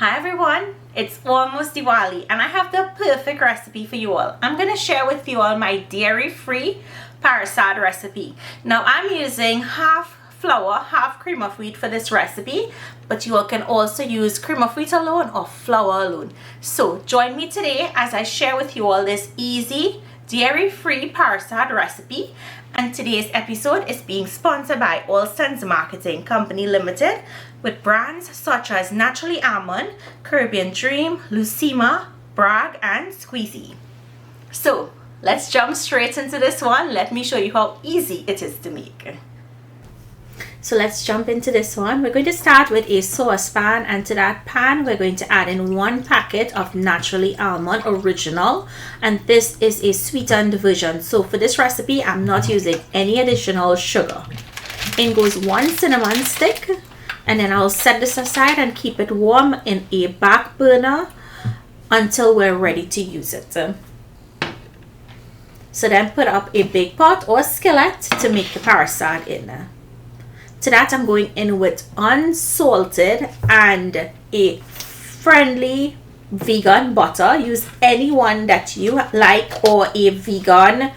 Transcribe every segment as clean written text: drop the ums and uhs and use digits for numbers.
Hi everyone, it's almost Diwali and I have the perfect recipe for you all. I'm going to share with you all my dairy-free Parsad recipe. Now I'm using half flour, half cream of wheat for this recipe, but you all can also use cream of wheat alone or flour alone. So join me today as I share with you all this easy dairy-free Parsad recipe. And today's episode is being sponsored by All Sons Marketing Company Limited with brands such as Natrually Almond, Caribbean Dream, Lucima, Bragg, and Squeezy. So let's jump straight into this one. Let me show you how easy it is to make. So let's jump into this one. We're going to start with a saucepan, and to that pan we're going to add in 1 packet of Natrually Almond Original, and this is a sweetened version. So for this recipe I'm not using any additional sugar. In goes 1 cinnamon stick, and then I'll set this aside and keep it warm in a back burner until we're ready to use it. So then put up a big pot or skillet to make the Parsad in. To that I'm going in with unsalted and a friendly vegan butter. Use any one that you like, or a vegan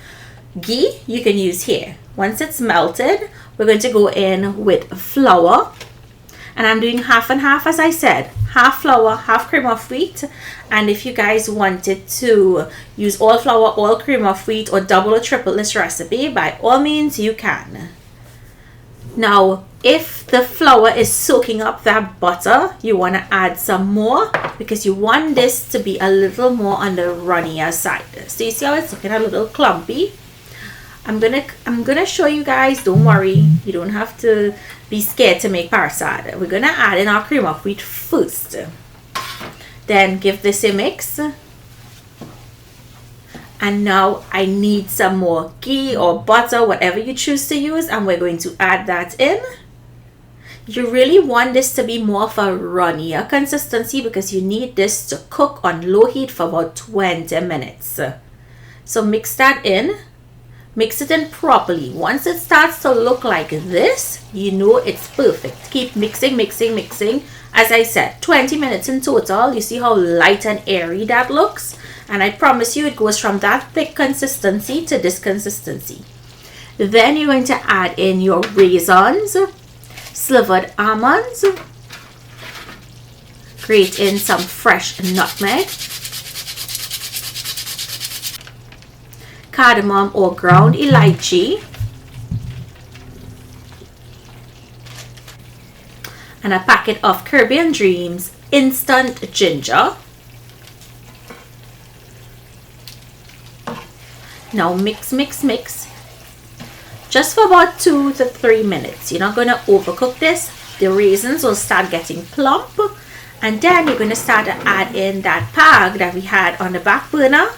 ghee you can use here. Once it's melted, we're going to go in with flour, and I'm doing half and half, as I said, half flour, half cream of wheat. And if you guys wanted to use all flour, all cream of wheat, or double or triple this recipe, by all means you can. Now, if the flour is soaking up that butter, you want to add some more because you want this to be a little more on the runnier side. So you see how it's looking a little clumpy? I'm gonna show you guys. Don't worry, you don't have to be scared to make Parsad. We're gonna add in our cream of wheat first. Then give this a mix. And now I need some more ghee or butter, whatever you choose to use, and we're going to add that in. You really want this to be more of a runnier consistency because you need this to cook on low heat for about 20 minutes. So mix that in. Mix it in properly. Once it starts to look like this, you know it's perfect. Keep mixing, mixing, mixing. As I said, 20 minutes in total. You see how light and airy that looks? And I promise you it goes from that thick consistency to this consistency. Then you're going to add in your raisins, slivered almonds, grate in some fresh nutmeg, cardamom or ground elaichi, and a packet of Caribbean Dreams instant ginger. Now mix, mix, mix. Just for about 2 to 3 minutes. You're not going to overcook this. The raisins will start getting plump. And then you're going to start to add in that pag that we had on the back burner.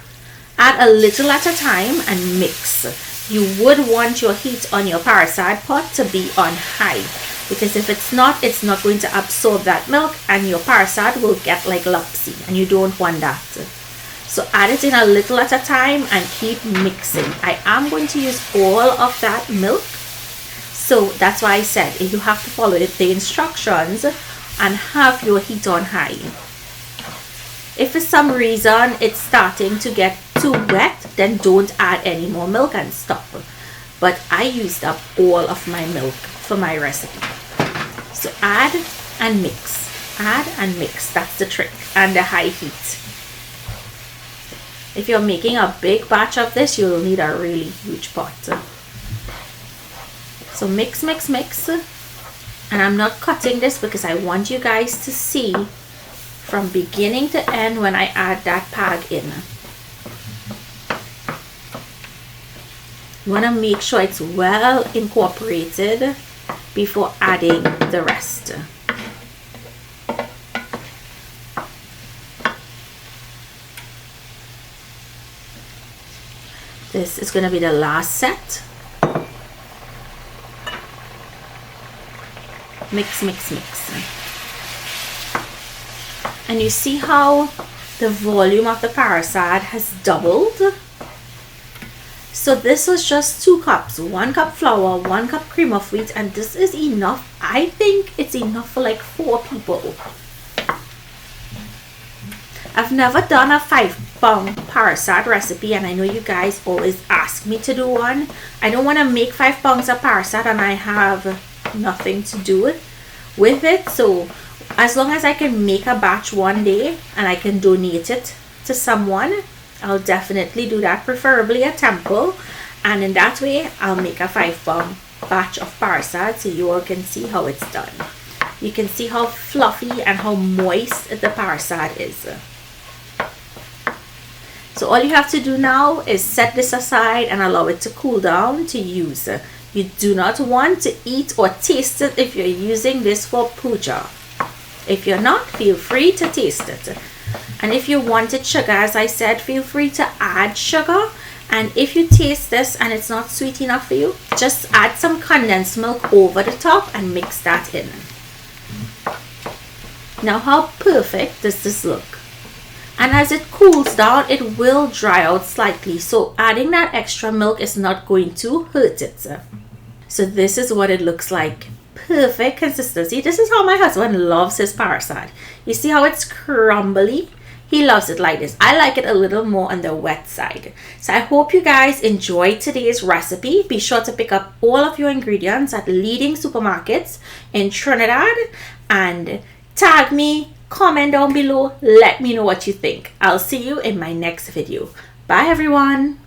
Add a little at a time and mix. You would want your heat on your Parsad pot to be on high, because if it's not going to absorb that milk and your Parsad will get like lumpy, and you don't want that. So add it in a little at a time and keep mixing. I am going to use all of that milk, so that's why I said you have to follow the instructions and have your heat on high. If for some reason it's starting to get too wet, then don't add any more milk and stop. But I used up all of my milk for my recipe. So add and mix. Add and mix. That's the trick. And the high heat. If you're making a big batch of this, you'll need a really huge pot. So mix, mix, mix. And I'm not cutting this because I want you guys to see from beginning to end when I add that pag in. You want to make sure it's well incorporated before adding the rest. This is going to be the last set. Mix, mix, mix. And you see how the volume of the Parsad has doubled? So this was just 2 cups, 1 cup flour, 1 cup cream of wheat, and this is enough. I think it's enough for like 4 people. I've never done a 5-pound Parsad recipe, and I know you guys always ask me to do one. I don't want to make 5 pounds of Parsad and I have nothing to do with it. So as long as I can make a batch one day and I can donate it to someone, I'll definitely do that, preferably a temple, and in that way I'll make a 5-pound batch of Parsad so you all can see how it's done. You can see how fluffy and how moist the Parsad is. So all you have to do now is set this aside and allow it to cool down to use. You do not want to eat or taste it if you're using this for puja. If you're not, feel free to taste it. And if you wanted sugar, as I said, feel free to add sugar. And if you taste this and it's not sweet enough for you, just add some condensed milk over the top and mix that in. Now how perfect does this look? And as it cools down, it will dry out slightly, so adding that extra milk is not going to hurt it. So this is what it looks like. Perfect consistency. This is how my husband loves his Parsad. You see how it's crumbly? He loves it like this. I like it a little more on the wet side. So I hope you guys enjoyed today's recipe. Be sure to pick up all of your ingredients at leading supermarkets in Trinidad and tag me, comment down below, let me know what you think. I'll see you in my next video. Bye everyone.